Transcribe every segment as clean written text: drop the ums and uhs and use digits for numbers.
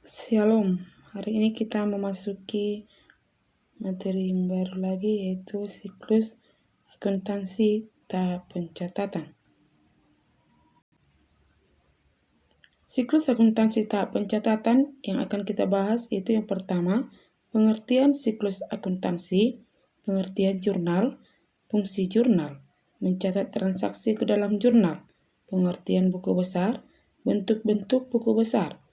Shalom, hari ini kita memasuki materi yang baru lagi, yaitu siklus akuntansi tahap pencatatan. Siklus akuntansi tahap pencatatan yang akan kita bahas itu yang pertama, pengertian siklus akuntansi, pengertian jurnal, fungsi jurnal, mencatat transaksi ke dalam jurnal, pengertian buku besar, bentuk-bentuk buku besar,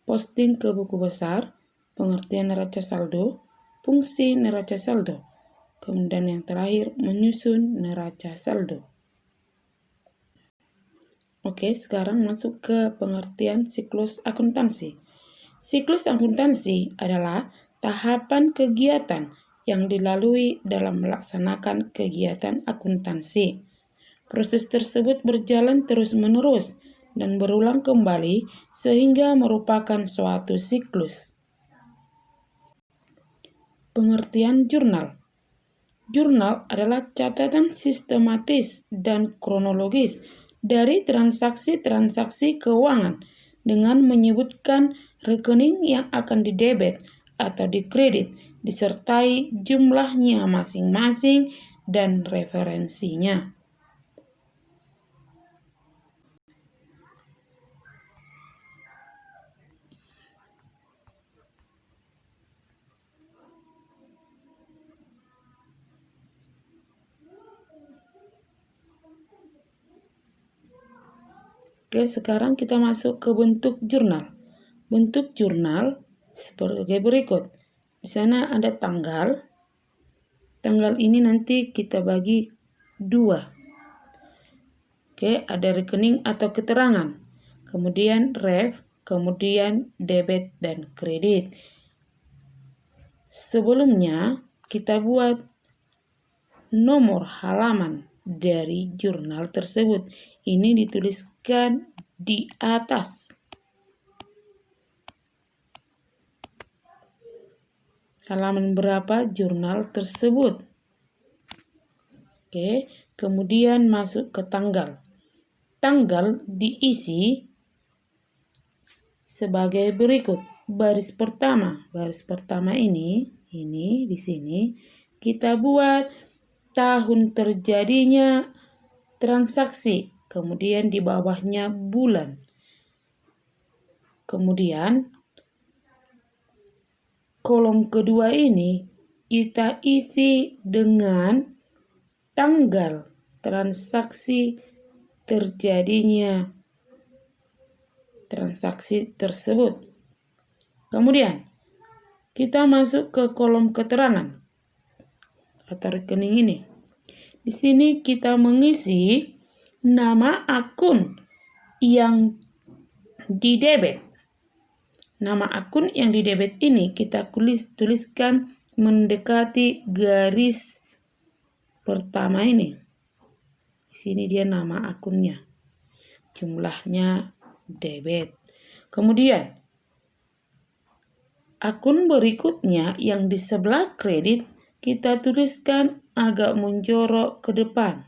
posting ke buku besar, pengertian neraca saldo, fungsi neraca saldo, kemudian yang terakhir menyusun neraca saldo. Oke, sekarang masuk ke pengertian siklus akuntansi. Siklus akuntansi adalah tahapan kegiatan yang dilalui dalam melaksanakan kegiatan akuntansi. Proses tersebut berjalan terus-menerus dan berulang kembali sehingga merupakan suatu siklus. Pengertian jurnal. Jurnal adalah catatan sistematis dan kronologis dari transaksi-transaksi keuangan dengan menyebutkan rekening yang akan didebet atau dikredit disertai jumlahnya masing-masing dan referensinya. Oke, sekarang kita masuk ke bentuk jurnal. Bentuk jurnal sebagai berikut. Di sana ada tanggal. Tanggal ini nanti kita bagi dua. Oke, ada rekening atau keterangan. Kemudian ref, kemudian debit dan kredit. Sebelumnya kita buat nomor halaman dari jurnal tersebut. Ini dituliskan di atas. Halaman berapa jurnal tersebut. Oke, kemudian masuk ke tanggal. Tanggal diisi sebagai berikut. Baris pertama ini di sini kita buat tahun terjadinya transaksi, kemudian di bawahnya bulan. Kemudian kolom kedua ini kita isi dengan tanggal transaksi terjadinya transaksi tersebut. Kemudian kita masuk ke kolom keterangan atau rekening ini. Di sini kita mengisi nama akun yang didebet. Nama akun yang didebet ini kita tuliskan mendekati garis pertama ini. Di sini dia nama akunnya. Jumlahnya debit. Kemudian akun berikutnya yang di sebelah kredit kita tuliskan agak menjorok ke depan.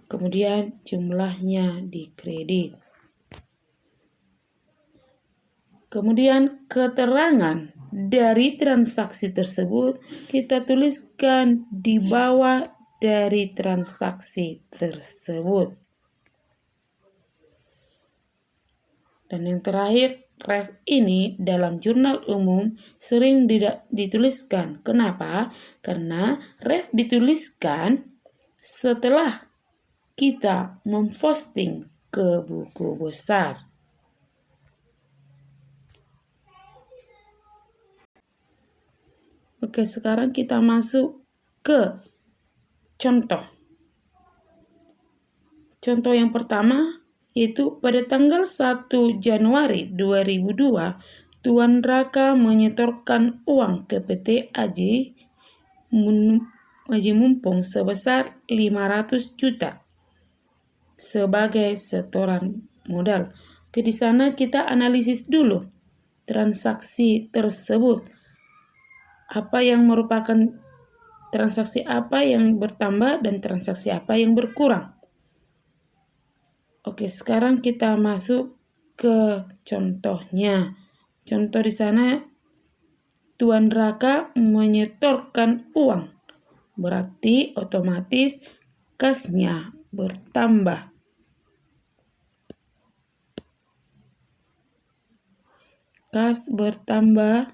Kemudian jumlahnya di kredit. Kemudian keterangan dari transaksi tersebut kita tuliskan di bawah dari transaksi tersebut. Dan yang terakhir, ref ini dalam jurnal umum sering dituliskan. Kenapa? Karena ref dituliskan setelah kita memposting ke buku besar. Oke, sekarang kita masuk ke contoh. Contoh yang pertama yaitu pada tanggal 1 Januari 2002, Tuan Raka menyetorkan uang ke PT Aji Mumpung sebesar 500 juta sebagai setoran modal. Oke, di sana kita analisis dulu transaksi tersebut. Apa yang merupakan transaksi apa yang bertambah dan transaksi apa yang berkurang. Oke, sekarang kita masuk ke contohnya. Contoh di sana, Tuan Raka menyetorkan uang. Berarti otomatis kasnya bertambah. Kas bertambah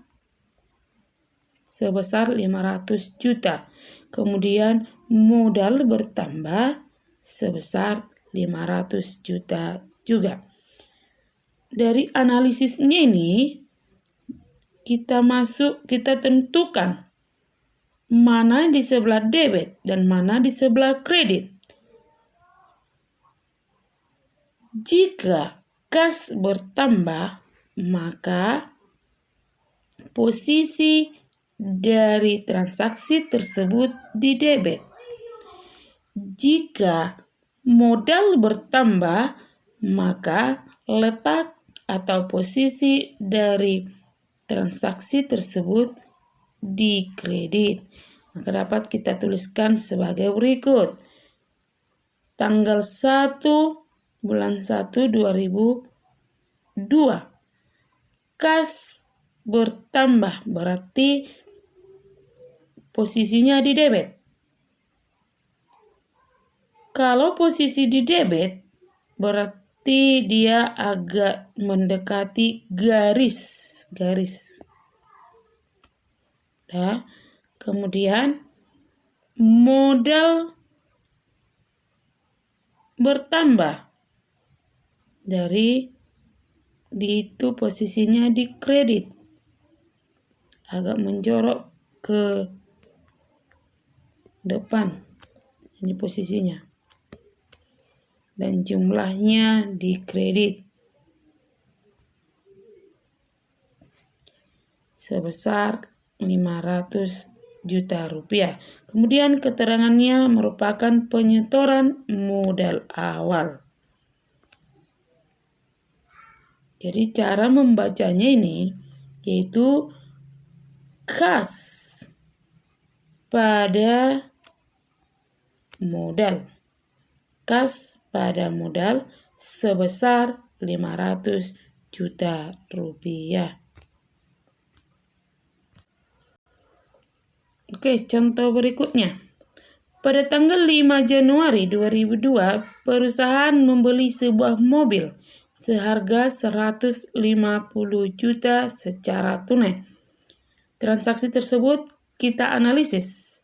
sebesar 500 juta. Kemudian modal bertambah sebesar 500 juta juga. Dari analisisnya ini, kita tentukan mana di sebelah debit dan mana di sebelah kredit. Jika kas bertambah, maka posisi dari transaksi tersebut di debit. Jika modal bertambah, maka letak atau posisi dari transaksi tersebut di kredit. Maka dapat kita tuliskan sebagai berikut. Tanggal 1 bulan 1 2002. Kas bertambah berarti posisinya di debit. Kalau posisi di debit berarti dia agak mendekati garis. Nah, kemudian modal bertambah dari itu posisinya di kredit, agak menjorok ke depan ini posisinya, dan jumlahnya di kredit sebesar 500 juta rupiah. Kemudian keterangannya merupakan penyetoran modal awal. Jadi cara membacanya ini yaitu kas pada modal. Kas pada modal sebesar 500 juta rupiah. Oke, contoh berikutnya. Pada tanggal 5 Januari 2002, perusahaan membeli sebuah mobil seharga 150 juta secara tunai. Transaksi tersebut kita analisis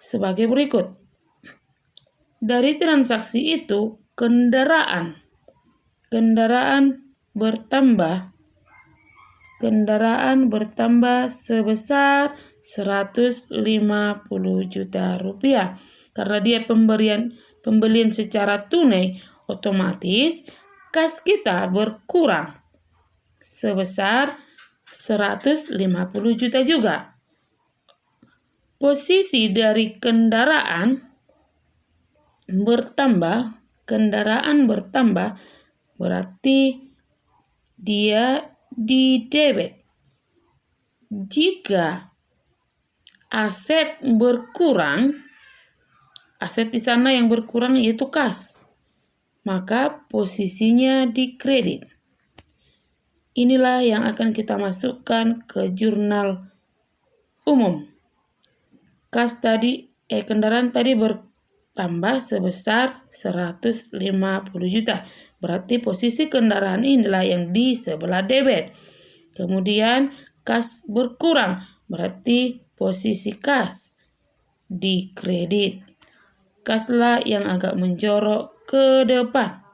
sebagai berikut. Dari transaksi itu, kendaraan bertambah sebesar 150 juta rupiah. Karena dia pembelian secara tunai, otomatis kas kita berkurang sebesar 150 juta juga. Posisi dari kendaraan bertambah berarti dia di debit. Jika aset berkurang, aset di sana yang berkurang yaitu kas, maka posisinya di kredit. Inilah yang akan kita masukkan ke jurnal umum. Kendaraan tadi bertambah sebesar 150 juta. Berarti posisi kendaraan inilah yang di sebelah debit. Kemudian kas berkurang, berarti posisi kas di kredit. Kaslah yang agak menjorok ke depan.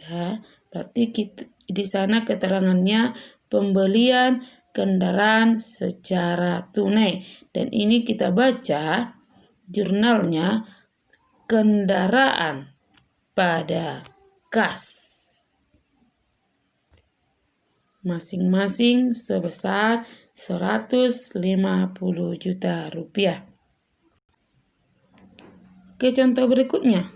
Ya, berarti di sana keterangannya pembelian kendaraan secara tunai. Dan ini kita baca jurnalnya kendaraan pada kas. Masing-masing sebesar 150 juta rupiah. Oke, contoh berikutnya.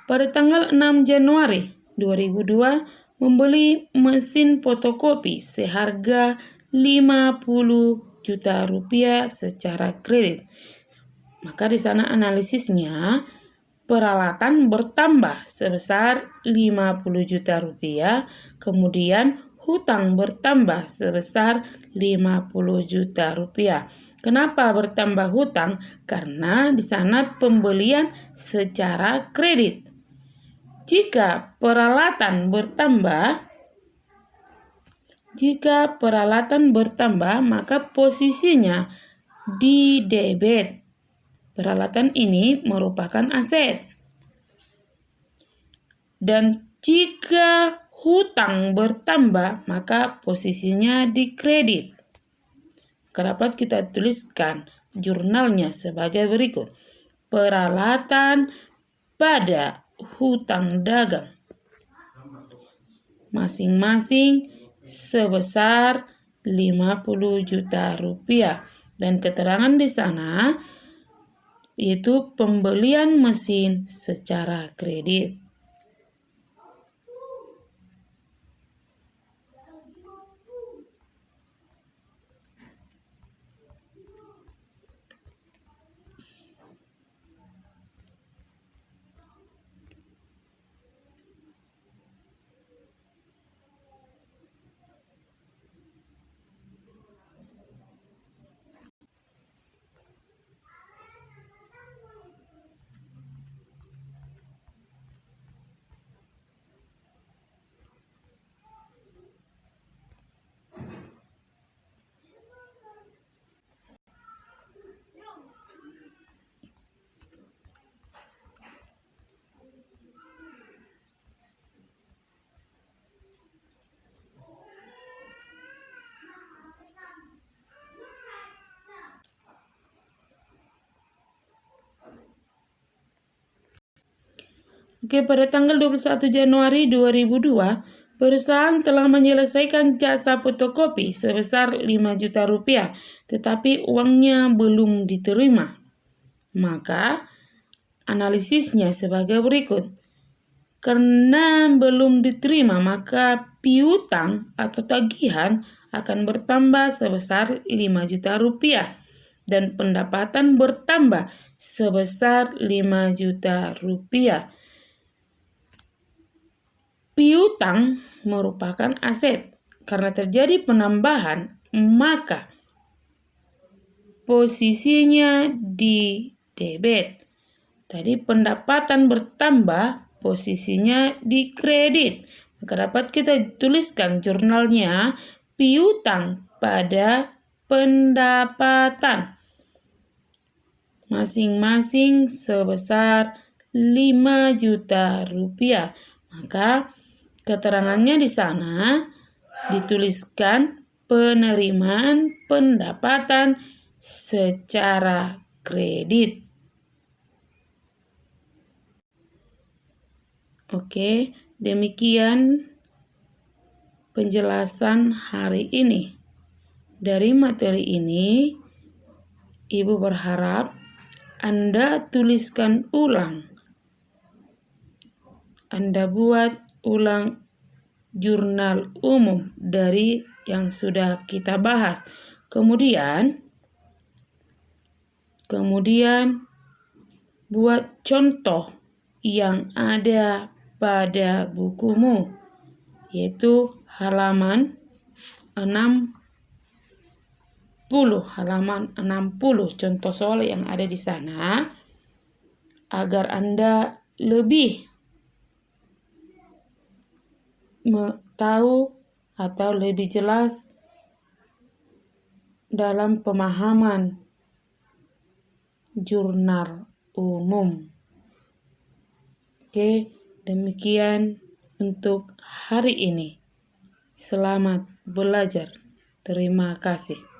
Pada tanggal 6 Januari 2002 membeli mesin fotokopi seharga 50 juta rupiah secara kredit. Maka di sana analisisnya, peralatan bertambah sebesar 50 juta rupiah, kemudian hutang bertambah sebesar 50 juta rupiah. Kenapa bertambah hutang? Karena di sana pembelian secara kredit. Jika peralatan bertambah, maka posisinya di debit. Peralatan ini merupakan aset. Dan jika hutang bertambah, maka posisinya di kredit. Dapat kita tuliskan jurnalnya sebagai berikut. Peralatan pada hutang dagang masing-masing sebesar 50 juta rupiah. Dan keterangan di sana yaitu pembelian mesin secara kredit. Oke, pada tanggal 21 Januari 2002, perusahaan telah menyelesaikan jasa fotokopi sebesar 5 juta rupiah, tetapi uangnya belum diterima. Maka, analisisnya sebagai berikut. Karena belum diterima, maka piutang atau tagihan akan bertambah sebesar 5 juta rupiah. Dan pendapatan bertambah sebesar 5 juta rupiah. Piutang merupakan aset. Karena terjadi penambahan, maka posisinya di debit. Tadi pendapatan bertambah, posisinya di kredit. Maka dapat kita tuliskan jurnalnya piutang pada pendapatan. Masing-masing sebesar 5 juta rupiah. Maka keterangannya di sana dituliskan penerimaan pendapatan secara kredit. Oke, demikian penjelasan hari ini. Dari materi ini, Ibu berharap Anda tuliskan ulang. Anda buat ulang jurnal umum dari yang sudah kita bahas. Kemudian buat contoh yang ada pada bukumu, yaitu halaman 60 contoh soal yang ada di sana, agar Anda lebih tahu atau lebih jelas dalam pemahaman jurnal umum. Oke, demikian untuk hari ini. Selamat belajar. Terima kasih.